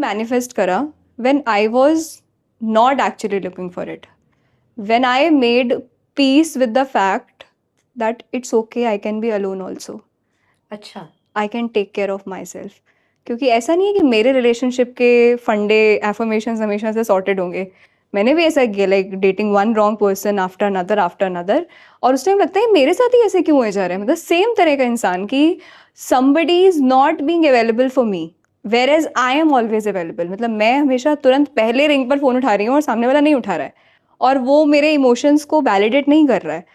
manifest kara when I was not actually looking for it. When I made peace with the fact that it's okay, I can be alone also. अच्छा, I can take care of myself. क्योंकि ऐसा नहीं है कि मेरे relationship के फंडे affirmation हमेशा से सॉर्टेड होंगे. मैंने भी ऐसा किया, like dating one wrong person after another. और उस टाइम लगता है मेरे साथ ही ऐसे क्यों हो जा रहा है, मतलब सेम तरह का इंसान की somebody is not being available for me whereas I am always available. मतलब मैं हमेशा तुरंत पहले रिंग पर फोन उठा रही हूँ और सामने वाला नहीं उठा रहा है और वो मेरे इमोशंस को वैलिडेट नहीं कर रहा है.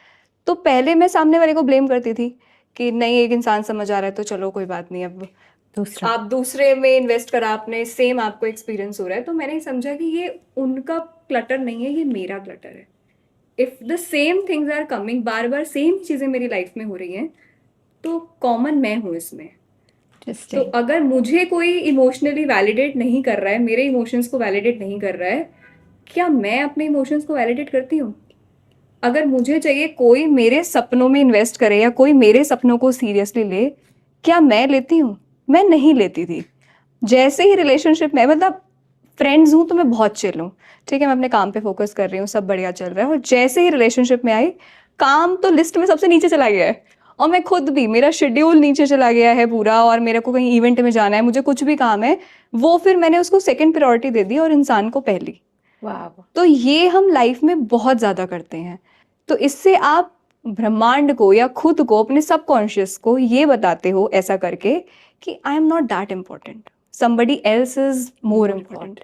तो पहले मैं सामने वाले को ब्लेम करती थी कि नहीं, एक इंसान समझ आ रहा है तो चलो कोई बात नहीं. अब दूसरा आप दूसरे में इन्वेस्ट करा आपने, सेम आपको एक्सपीरियंस हो रहा है, तो मैंने समझा कि ये उनका क्लटर नहीं है, ये मेरा क्लटर है. If the same things are coming, बार बार सेम चीजें मेरी लाइफ में हो रही हैं, तो कॉमन मैं हूँ इसमें. तो इंटरेस्टिंग। अगर मुझे कोई इमोशनली वैलिडेट नहीं कर रहा है, मेरे इमोशंस को वैलिडेट नहीं कर रहा है, क्या मैं अपने इमोशंस को वैलिडेट करती हूँ? अगर मुझे चाहिए कोई मेरे सपनों में इन्वेस्ट करे या कोई मेरे सपनों को सीरियसली ले, क्या मैं लेती हूँ? मैं नहीं लेती थी. जैसे ही रिलेशनशिप में, मतलब फ्रेंड्स हूँ तो मैं बहुत चिल हूँ, ठीक है, मैं अपने काम पे फोकस कर रही हूँ, सब बढ़िया चल रहा है. और जैसे ही रिलेशनशिप में आई, काम तो लिस्ट में सबसे नीचे चला गया है. और मैं खुद भी, मेरा शेड्यूल नीचे चला गया है पूरा, और मेरे को कहीं इवेंट में जाना है, मुझे कुछ भी काम है, वो फिर मैंने उसको सेकंड प्रायोरिटी दे दी और इंसान को पहली. वाह, तो ये हम लाइफ में बहुत ज़्यादा करते हैं. तो इससे आप ब्रह्मांड को या खुद को, अपने सबकॉन्शियस को ये बताते हो ऐसा करके कि I am not that important, somebody else is more important.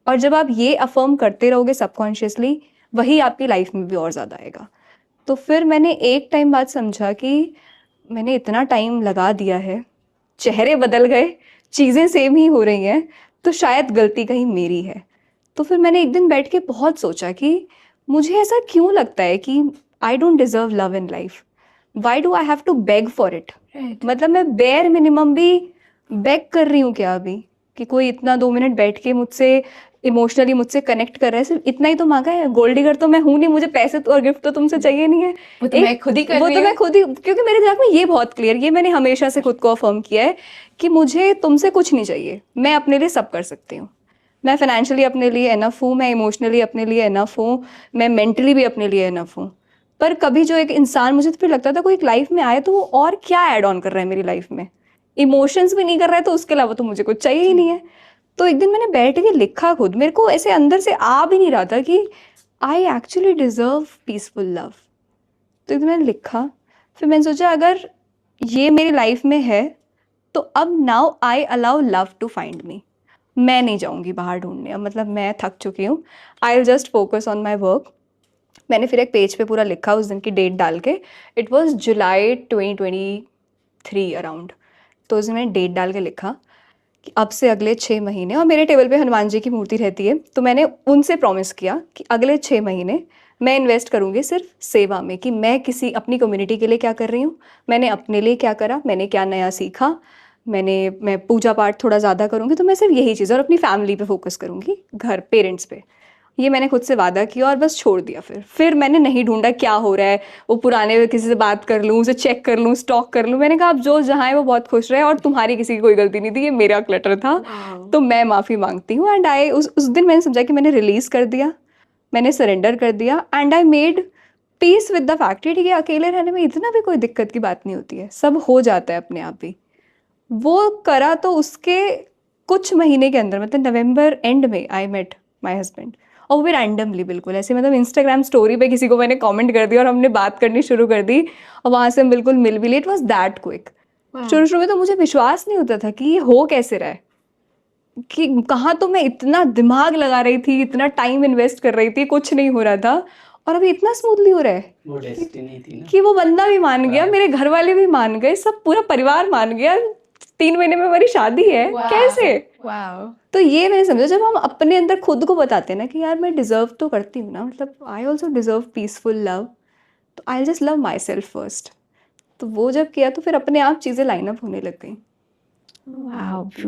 और जब आप ये अफर्म करते रहोगे सबकॉन्शियसली, वही आपकी लाइफ में भी और ज़्यादा आएगा. तो फिर मैंने एक टाइम बाद समझा कि मैंने इतना टाइम लगा दिया है, चेहरे बदल गए, चीज़ें सेम ही हो रही हैं, तो शायद गलती कहीं मेरी है. तो फिर मैंने एक दिन बैठ के बहुत सोचा कि मुझे ऐसा क्यों लगता है कि I don't deserve love in life. Why do I have to beg for it? Right. मतलब मैं बेयर मिनिमम भी बेग कर रही हूँ क्या अभी, कि कोई इतना 2 मिनट बैठ के मुझसे इमोशनली मुझसे कनेक्ट कर रहा है, सिर्फ इतना ही तो मांगा है. गोल्ड डिगर तो मैं हूं नहीं, मुझे पैसे तो और गिफ्ट तो तुमसे चाहिए नहीं है. वो तो मैं खुद ही कर वो रही तो मैं हूँ। खुद ही, क्योंकि मेरे दिमाग में ये बहुत क्लियर, ये मैंने हमेशा से खुद को अफर्म किया है कि मुझे तुमसे कुछ नहीं चाहिए, मैं अपने लिए सब कर सकती हूँ. मैं फाइनेंशियली अपने लिए इनफ हूँ, मैं इमोशनली अपने लिए इनफ हूँ, मैं मेंटली भी अपने लिए इनफ हूँ. पर कभी जो एक इंसान, मुझे तो फिर लगता था कोई एक लाइफ में आए तो वो और क्या ऐड ऑन कर रहा है मेरी लाइफ में, इमोशंस भी नहीं कर रहा है, तो उसके अलावा तो मुझे कुछ चाहिए ही नहीं है. तो एक दिन मैंने बैठ के लिखा खुद, मेरे को ऐसे अंदर से आ भी नहीं रहा था कि I actually deserve peaceful love. तो एक दिन मैंने लिखा, फिर मैंने सोचा अगर ये मेरी लाइफ में है, तो अब now I allow love to find me. मैं नहीं जाऊंगी बाहर ढूंढने, अब मतलब मैं थक चुकी हूँ, I will just focus on my work. मैंने फिर एक पेज पे पूरा लिखा, उस दिन की डेट डाल के, इट वॉज जुलाई 2023 अराउंड. तो उसमें मैंने डेट डाल के लिखा कि अब से अगले 6 महीने, और मेरे टेबल पे हनुमान जी की मूर्ति रहती है, तो मैंने उनसे प्रॉमिस किया कि अगले 6 महीने मैं इन्वेस्ट करूँगी सिर्फ सेवा में, कि मैं किसी अपनी कम्युनिटी के लिए क्या कर रही हूँ, मैंने अपने लिए क्या करा, मैंने क्या नया सीखा, मैं पूजा पाठ थोड़ा ज़्यादा करूँगी, तो मैं सिर्फ यही चीज़, और अपनी फैमिली पे फोकस करूँगी, घर पेरेंट्स पे. ये मैंने खुद से वादा किया और बस छोड़ दिया. फिर मैंने नहीं ढूंढा क्या हो रहा है, वो पुराने किसी से बात कर लूँ, उसे चेक कर लूँ, स्टॉक कर लूँ. मैंने कहा अब जो जहाँ है वो बहुत खुश रहे, और तुम्हारी किसी की कोई गलती नहीं थी, ये मेरा क्लटर था. तो मैं माफ़ी मांगती हूँ. एंड आई उस दिन मैंने समझा कि मैंने रिलीज कर दिया, मैंने सरेंडर कर दिया, and I made peace with the fact. ठीक है, अकेले रहने में इतना भी कोई दिक्कत की बात नहीं होती है, सब हो जाता है अपने आप भी. वो करा तो उसके कुछ महीने के अंदर, मतलब नवंबर एंड में आई मेट माय हस्बैंड. और वो भी रैंडमली, बिल्कुल ऐसे, मतलब इंस्टाग्राम स्टोरी पे किसी को मैंने कमेंट कर दिया और हमने बात करनी शुरू कर दी, और वहाँ से हम बिल्कुल मिल भी लिए. It was that quick. शुरू शुरू में तो मुझे विश्वास नहीं होता था कि ये हो कैसे रहा है, कि कहाँ तो मैं इतना दिमाग लगा रही थी, इतना टाइम इन्वेस्ट कर रही थी, कुछ नहीं हो रहा था, और अभी इतना स्मूथली हो रहा है. वो डेस्टिनी थी ना. कि वो बंदा भी मान गया, मेरे घर वाले भी मान गए, सब पूरा परिवार मान गया. 3 महीने में हमारी शादी है. कैसे? वाह। तो ये मैंने समझा, जब हम अपने अंदर खुद को बताते हैं ना कि यार मैं डिजर्व तो करती हूँ ना, मतलब I also deserve peaceful love, तो I just love myself first. तो वो जब किया तो फिर अपने आप चीज़ें लाइन अप होने लग गई. वाह।